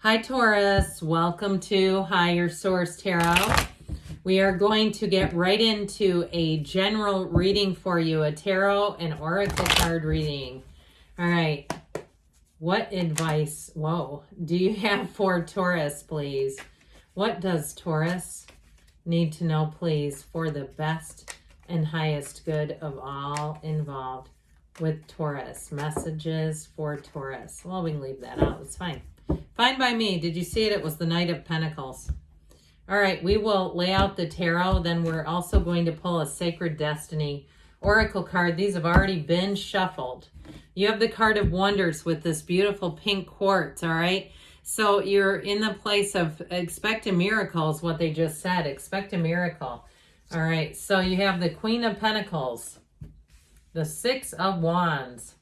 Hi Taurus, welcome to Higher Source Tarot. We are going to get right into a general reading for you, a tarot and oracle card reading. All right, what advice, do you have for Taurus, please? What does Taurus need to know, please, for the best and highest good of all involved with Taurus? Messages for Taurus. Well, we can leave that out, it's fine. Fine by me. Did you see it? It was the Knight of Pentacles. All right, we will lay out the tarot. Then we're also going to pull a Sacred Destiny Oracle card. These have already been shuffled. You have the card of Wonders with this beautiful pink quartz, all right? So you're in the place of expect a miracle is what they just said. Expect a miracle. All right, so you have the Queen of Pentacles, the Six of Wands,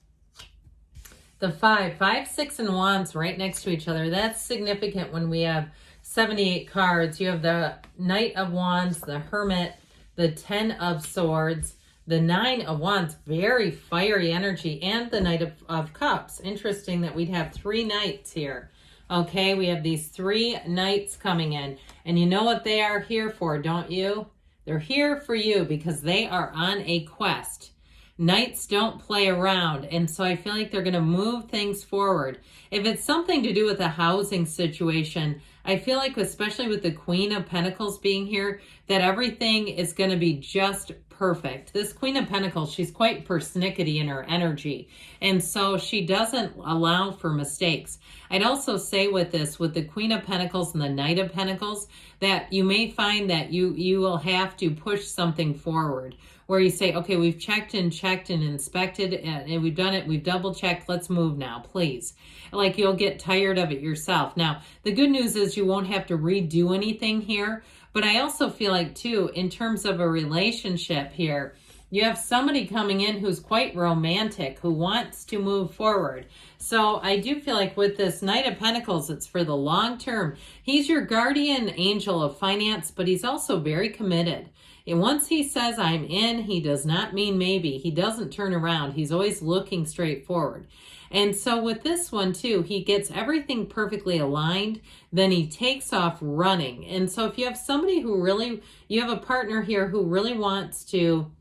the 5, 6, and Wands right next to each other. That's significant when we have 78 cards. You have the Knight of Wands, the Hermit, the 10 of Swords, the 9 of Wands, very fiery energy, and the Knight of Cups. Interesting that we'd have 3 knights here. Okay, we have these 3 knights coming in. And you know what they are here for, don't you? They're here for you because they are on a quest. Knights don't play around, and so I feel like they're going to move things forward. If it's something to do with a housing situation, I feel like, especially with the Queen of Pentacles being here, that everything is going to be just perfect. This Queen of Pentacles, she's quite persnickety in her energy, and so she doesn't allow for mistakes. I'd also say with this, with the Queen of Pentacles and the Knight of Pentacles, that you may find that you will have to push something forward, where you say, okay, we've checked and inspected and we've done it, we've double checked, let's move now, please. Like you'll get tired of it yourself. Now, the good news is you won't have to redo anything here, but I also feel like too, in terms of a relationship here, you have somebody coming in who's quite romantic, who wants to move forward. So I do feel like with this Knight of Pentacles, it's for the long term. He's your guardian angel of finance, but he's also very committed. And once he says, I'm in, he does not mean maybe. He doesn't turn around. He's always looking straight forward. And so with this one too, he gets everything perfectly aligned, then he takes off running. And so if you have somebody who really, you have a partner here who really wants to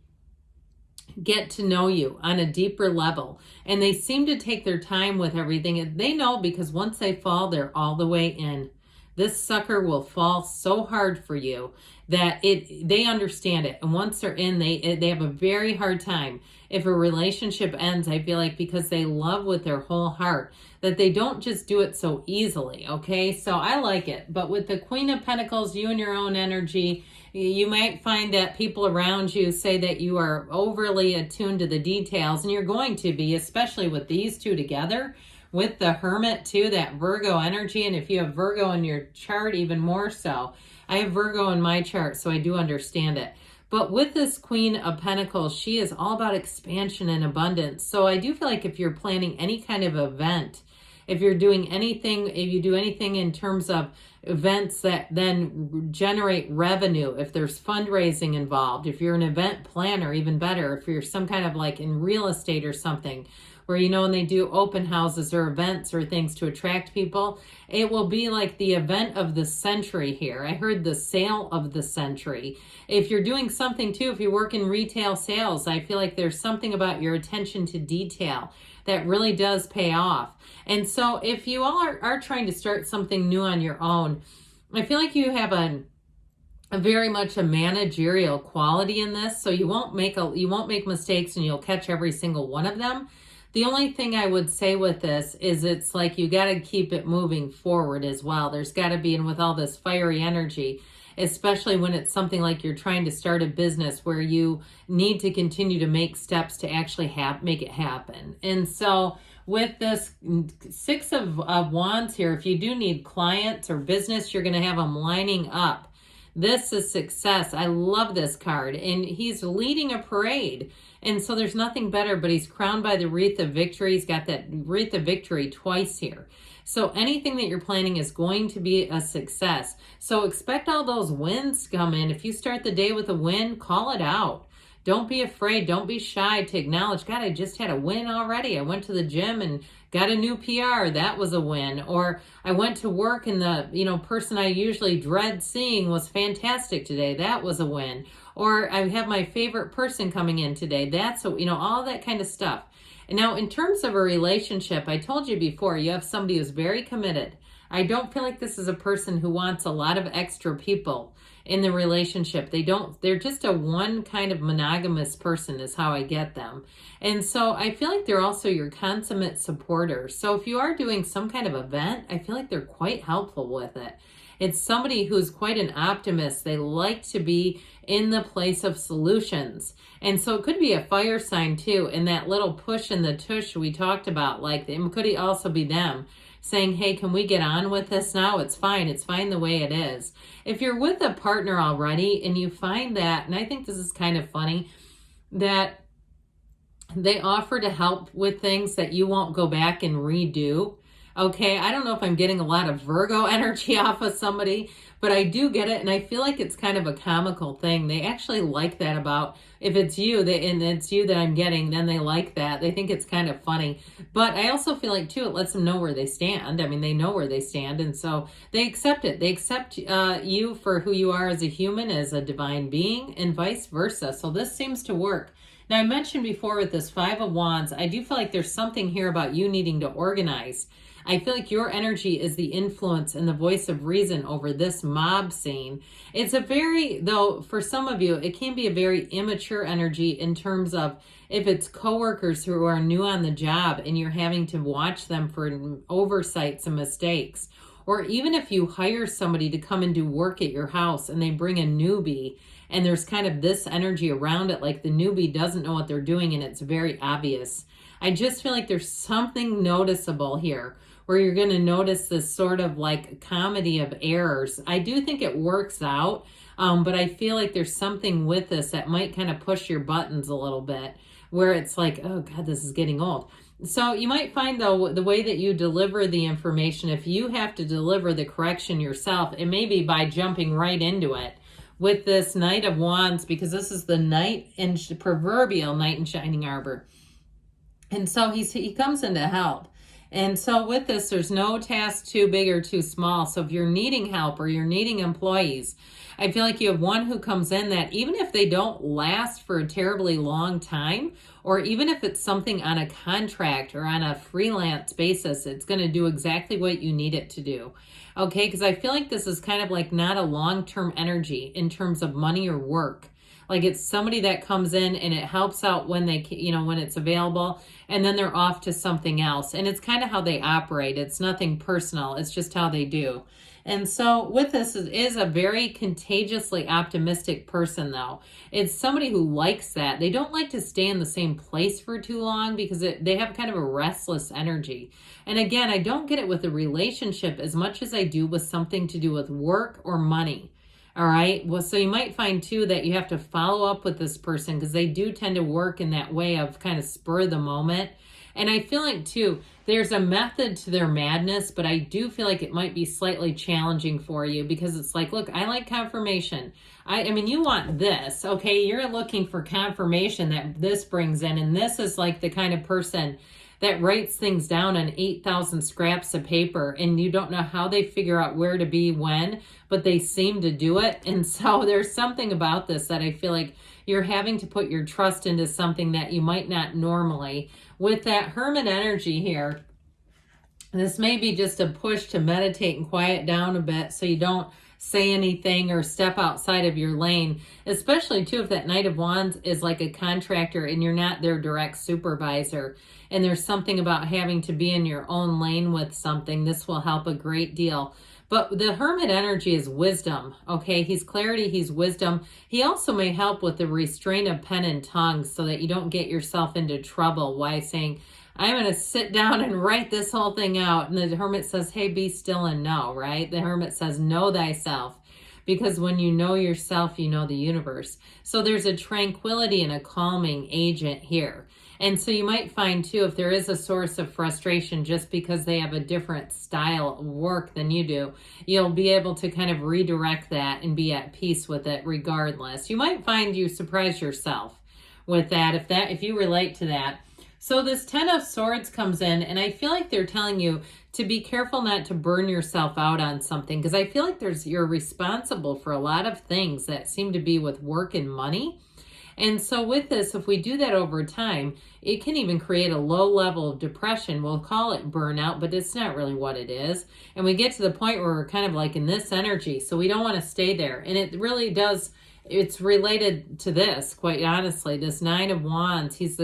get to know you on a deeper level, and they seem to take their time with everything, and they know because once they fall, they're all the way in. This sucker will fall so hard for you that they understand it. And once they're in, they have a very hard time. If a relationship ends, I feel like because they love with their whole heart, that they don't just do it so easily, okay? So I like it. But with the Queen of Pentacles, you and your own energy, you might find that people around you say that you are overly attuned to the details, and you're going to be, especially with these two together. With the Hermit too, that Virgo energy, and if you have Virgo in your chart, even more so. I have Virgo in my chart, so I do understand it. But with this Queen of Pentacles, she is all about expansion and abundance. So I do feel like if you're planning any kind of event, if you're doing anything, if you do anything in terms of events that then generate revenue, if there's fundraising involved, if you're an event planner, even better, if you're some kind of like in real estate or something, where, you know, when they do open houses or events or things to attract people, it will be like the event of the century here. I heard the sale of the century. If you're doing something too, if you work in retail sales, I feel like there's something about your attention to detail that really does pay off. And so if you all are trying to start something new on your own, I feel like you have a very much a managerial quality in this. So you won't make mistakes, and you'll catch every single one of them. The only thing I would say with this is it's like you got to keep it moving forward as well. There's got to be, and with all this fiery energy, especially when it's something like you're trying to start a business where you need to continue to make steps to actually make it happen. And so with this Six of Wands here, if you do need clients or business, you're going to have them lining up. This is success. I love this card. And he's leading a parade. And so there's nothing better, but he's crowned by the Wreath of Victory. He's got that Wreath of Victory twice here. So anything that you're planning is going to be a success. So expect all those wins to come in. If you start the day with a win, call it out. Don't be afraid. Don't be shy to acknowledge, God, I just had a win already. I went to the gym and got a new PR, that was a win. Or I went to work and the, person I usually dread seeing was fantastic today, that was a win. Or I have my favorite person coming in today, that's all that kind of stuff. And now in terms of a relationship, I told you before, you have somebody who's very committed. I don't feel like this is a person who wants a lot of extra people in the relationship. They're just a one kind of monogamous person is how I get them. And so I feel like they're also your consummate supporter. So if you are doing some kind of event, I feel like they're quite helpful with it. It's somebody who's quite an optimist. They like to be in the place of solutions. And so it could be a fire sign too. And that little push and the tush we talked about, like it could also be them saying, hey, can we get on with this now? It's fine the way it is. If you're with a partner already and you find that, and I think this is kind of funny, that they offer to help with things that you won't go back and redo. Okay, I don't know if I'm getting a lot of Virgo energy off of somebody, but I do get it, and I feel like it's kind of a comical thing. They actually like that about, if it's you, and it's you that I'm getting, then they like that. They think it's kind of funny. But I also feel like, too, it lets them know where they stand. I mean, they know where they stand, and so they accept it. They accept you for who you are as a human, as a divine being, and vice versa. So this seems to work. Now, I mentioned before with this Five of Wands, I do feel like there's something here about you needing to organize. I feel like your energy is the influence and the voice of reason over this mob scene. It's a very, though, for some of you, it can be a very immature energy in terms of if it's coworkers who are new on the job and you're having to watch them for oversights and mistakes. Or even if you hire somebody to come and do work at your house and they bring a newbie and there's kind of this energy around it, like the newbie doesn't know what they're doing and it's very obvious. I just feel like there's something noticeable here where you're going to notice this sort of like comedy of errors. I do think it works out, but I feel like there's something with this that might kind of push your buttons a little bit where it's like, oh God, this is getting old. So you might find, though, the way that you deliver the information, if you have to deliver the correction yourself, it may be by jumping right into it with this Knight of Wands, because this is the proverbial knight in shining armor. And so he comes in to help. And so with this, there's no task too big or too small. So if you're needing help or you're needing employees, I feel like you have one who comes in that even if they don't last for a terribly long time, or even if it's something on a contract or on a freelance basis, it's going to do exactly what you need it to do. Okay, because I feel like this is kind of like not a long-term energy in terms of money or work. Like it's somebody that comes in and it helps out when they, when it's available, and then they're off to something else. And it's kind of how they operate. It's nothing personal. It's just how they do. And so with this, it is a very contagiously optimistic person, though. It's somebody who likes that. They don't like to stay in the same place for too long because they have kind of a restless energy. And again, I don't get it with a relationship as much as I do with something to do with work or money. All right. Well, so you might find too that you have to follow up with this person because they do tend to work in that way of kind of spur of the moment. And I feel like too, there's a method to their madness, but I do feel like it might be slightly challenging for you because it's like, look, I like confirmation. I mean, you want this, okay? You're looking for confirmation that this brings in. And this is like the kind of person that writes things down on 8,000 scraps of paper and you don't know how they figure out where to be when, but they seem to do it. And so there's something about this that I feel like you're having to put your trust into something that you might not normally. With that Hermit energy here, this may be just a push to meditate and quiet down a bit so you don't say anything or step outside of your lane, especially too if that Knight of Wands is like a contractor and you're not their direct supervisor and there's something about having to be in your own lane with something. This will help a great deal. But the Hermit energy is wisdom, okay? He's clarity, he's wisdom. He also may help with the restraint of pen and tongue so that you don't get yourself into trouble by saying, I'm going to sit down and write this whole thing out. And the Hermit says, hey, be still and know, right? The Hermit says, know thyself. Because when you know yourself, you know the universe. So there's a tranquility and a calming agent here. And so you might find too, if there is a source of frustration just because they have a different style of work than you do, you'll be able to kind of redirect that and be at peace with it regardless. You might find you surprise yourself with that if you relate to that. So this Ten of Swords comes in, and I feel like they're telling you to be careful not to burn yourself out on something, because I feel like you're responsible for a lot of things that seem to be with work and money. And so with this, if we do that over time, it can even create a low level of depression. We'll call it burnout, but it's not really what it is. And we get to the point where we're kind of like in this energy, so we don't want to stay there. And it really does, it's related to this, quite honestly. This Nine of Wands, he's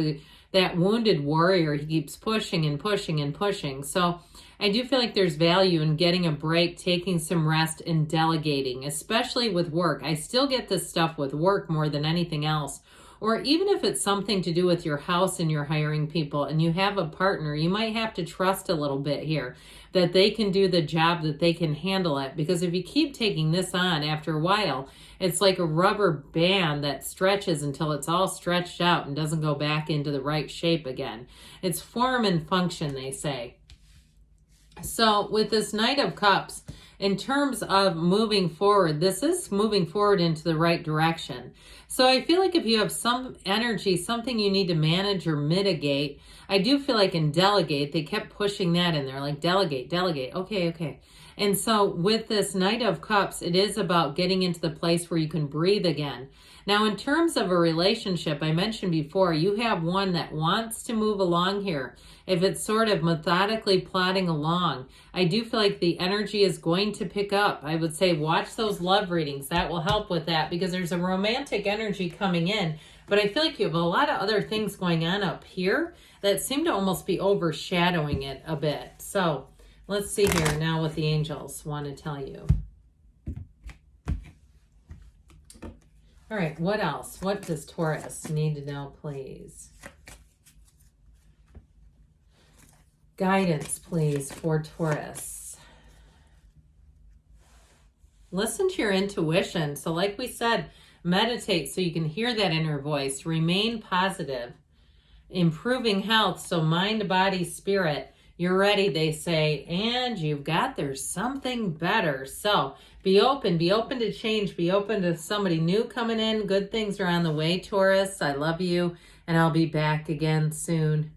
that wounded warrior. He keeps pushing and pushing and pushing. So I do feel like there's value in getting a break, taking some rest, and delegating, especially with work. I still get this stuff with work more than anything else. Or even if it's something to do with your house and you're hiring people and you have a partner, you might have to trust a little bit here that they can do the job, that they can handle it. Because if you keep taking this on, after a while, it's like a rubber band that stretches until it's all stretched out and doesn't go back into the right shape again. It's form and function, they say. So with this Knight of Cups, in terms of moving forward, this is moving forward into the right direction. So I feel like if you have some energy, something you need to manage or mitigate, I do feel like in delegate, they kept pushing that in there, like delegate, delegate. Okay. And so with this Knight of Cups, it is about getting into the place where you can breathe again. Now, in terms of a relationship, I mentioned before, you have one that wants to move along here. If it's sort of methodically plodding along, I do feel like the energy is going to pick up. I would say watch those love readings. That will help with that, because there's a romantic energy coming in. But I feel like you have a lot of other things going on up here that seem to almost be overshadowing it a bit. So let's see here now what the angels want to tell you. All right, what else? What does Taurus need to know, please? Guidance, please, for Taurus. Listen to your intuition. So like we said, meditate so you can hear that inner voice. Remain positive. Improving health, so mind, body, spirit. You're ready, they say, and you've got there's something better. So be open to change, be open to somebody new coming in. Good things are on the way, Taurus. I love you, and I'll be back again soon.